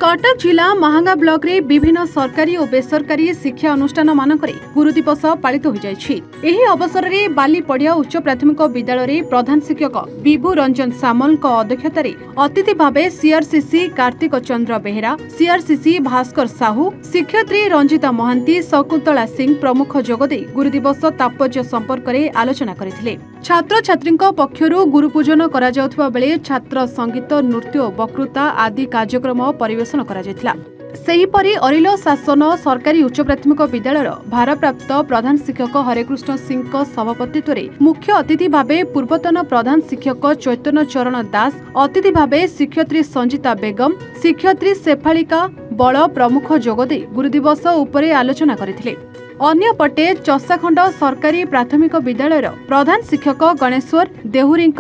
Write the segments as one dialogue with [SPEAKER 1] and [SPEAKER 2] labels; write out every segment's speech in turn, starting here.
[SPEAKER 1] कटक जिला महांगा ब्लॉक रे विभिन्न सरकारी और बेसरकारी शिक्षा अनुष्ठान मानकरे गुरु दिवस पालित हो जायछि। एही अवसर रे बालीपड़िया उच्च प्राथमिक विद्यालय रे प्रधान शिक्षक विभु रंजन सामल को अध्यक्षता रे अतिथि भावे सीआरसीसी कार्तिक चंद्र बेहेरा, सीआरसीसी भास्कर साहू, शिक्षयित्री रंजिता महांती, शकुंतला सिंह प्रमुख जोगदे गुरु दिवस तात्पर्य संपर्क में आलोचना करथिले। छात्र छात्री पक्षरु गुरु पूजन करा जाउथबा बेले छात्र संगीत, नृत्य, वक्तृता आदि कार्यक्रम परिवेशन करा जायतिला। सेहीपरि अरिलो शासन सरकारी उच्च प्राथमिक विद्यालय भारप्राप्त प्रधान शिक्षक हरेकृष्ण सिंह सभापतित्व में मुख्य अतिथि भावे पूर्वतन प्रधान शिक्षक चैतन्य चरण दास, अतिथि भावे शिक्षयित्री संजिता बेगम, शिक्षयित्री शेफालिका बल प्रमुख जोगदे गुरु दिवस उपरे आलोचना करथिले। अन्यपटे चषाखंड सरकारी प्राथमिक विद्यालय प्रधान शिक्षक गणेश्वर देहुरी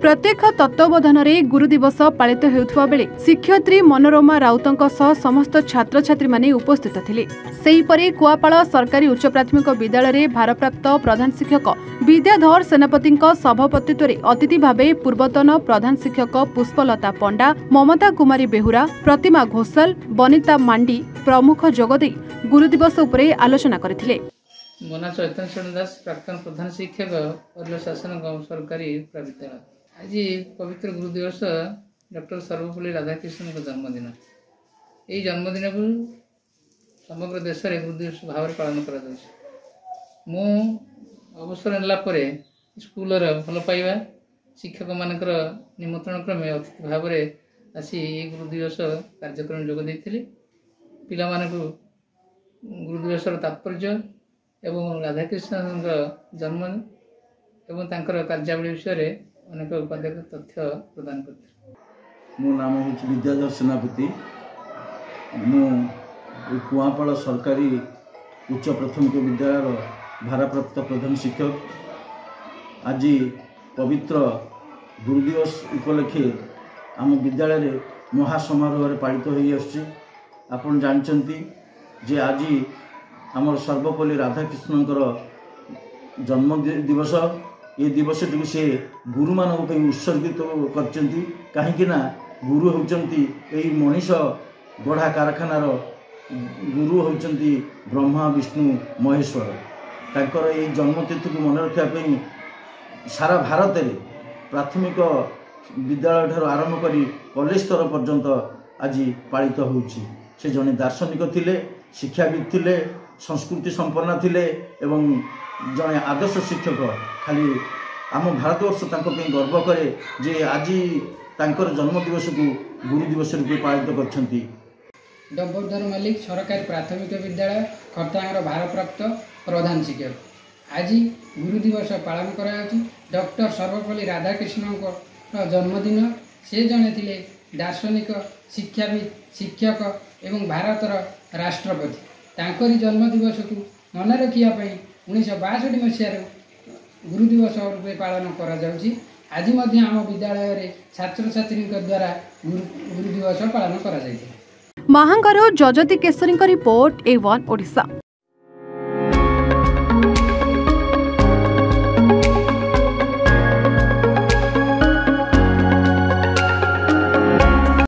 [SPEAKER 1] प्रत्येक तत्वावधान में गुरु दिवस पालित होउथबा बेले शिक्षयित्री मनोरमा राउतंक सह समस्त छात्र छात्री माने उपस्थित थिले। सेहीपरि कुआपाड़ सरकारी उच्च प्राथमिक विद्यालय रे भारप्राप्त प्रधान शिक्षक विद्याधर सेनापति सभापतित्व में अतिथि भावे पूर्वतन प्रधान शिक्षक पुष्पलता पंडा, ममता कुमारी बेहुरा, प्रतिमा घोषाल, बनिता मांडी प्रमुख जोगदे गुरु दिवस उपरे आलोचना करथिले।
[SPEAKER 2] मोना चैतन्य चरण दास प्राक्तन प्रधान शिक्षक अरिलो शासन सरकारी विद्यालय। आज पवित्र गुरु दिवस डॉक्टर सर्वपल्ली राधाकृष्णन का जन्मदिन। यही जन्मदिन को समग्र देश में गुरु दिवस भाव में पालन कर अवसर नेला स्कूल भल पाइबा शिक्षक मानकर निमंत्रण क्रमे अतिथि भाव में आसी गुरु दिवस कार्यक्रम जोग देते पिला मानकु गुरु दिवस तात्पर्य एवं राधाकृष्ण जन्म एवं तांकर कार्यावली विषय अनेक उपाध्याय तथ्य प्रदान करते।
[SPEAKER 3] मो नाम हूँ विद्याधर सेनापति। मु कुआपाड़ सरकारी उच्च प्राथमिक विद्यालय भारप्राप्त प्रधान शिक्षक। आज पवित्र गुरु दिवस उपलक्षे आम विद्यालय महासमारोह पालित हो आपन जानचंती जे आज आमर सर्वपल्ली राधाकृष्ण जन्म दिवस। ये दिवस टी से गुरु मान उत्सर्गित करचंती कहीं गुरु होचंती एही मनीष गढ़ा कारखानार गुरु होचंती ब्रह्मा विष्णु महेश्वर। तांकर एही जन्मतिथि को मन रखापी सारा भारत में प्राथमिक विद्यालय ठार आरंभ करी कॉलेज स्तर पर्यंत आज पालित होउछि। से जने दार्शनिक थिले, शिक्षाविद थिले, संस्कृति संपन्न थिले एवं जने आदर्श शिक्षक। खाली आम भारतवर्ष गर्व करे जे आज तांकर जन्म दिवस को गुरु दिवस रूपे पालित करछंती।
[SPEAKER 4] डम्बरधर मल्लिक सरकारी प्राथमिक विद्यालय खरतांगर भारप्राप्त प्रधान शिक्षक। आज गुरु दिवस पालन करा डॉक्टर सर्वपल्ली राधाकृष्ण जन्मदिन। से जने थिले दार्शनिक, शिक्षाविद, शिक्षक एवं भारतर राष्ट्रपति। तांकरी जन्म दिवस को मन रखिया 1962 मसीह गुरु दिवस रूपे पालन करा जाउछि। आज मध्य आम विद्यालय रे छात्र छात्री द्वारा गुरु दिवस पालन करा जाइछि।
[SPEAKER 1] महांगारो जजती केसरी रिपोर्ट A1 ओडिशा।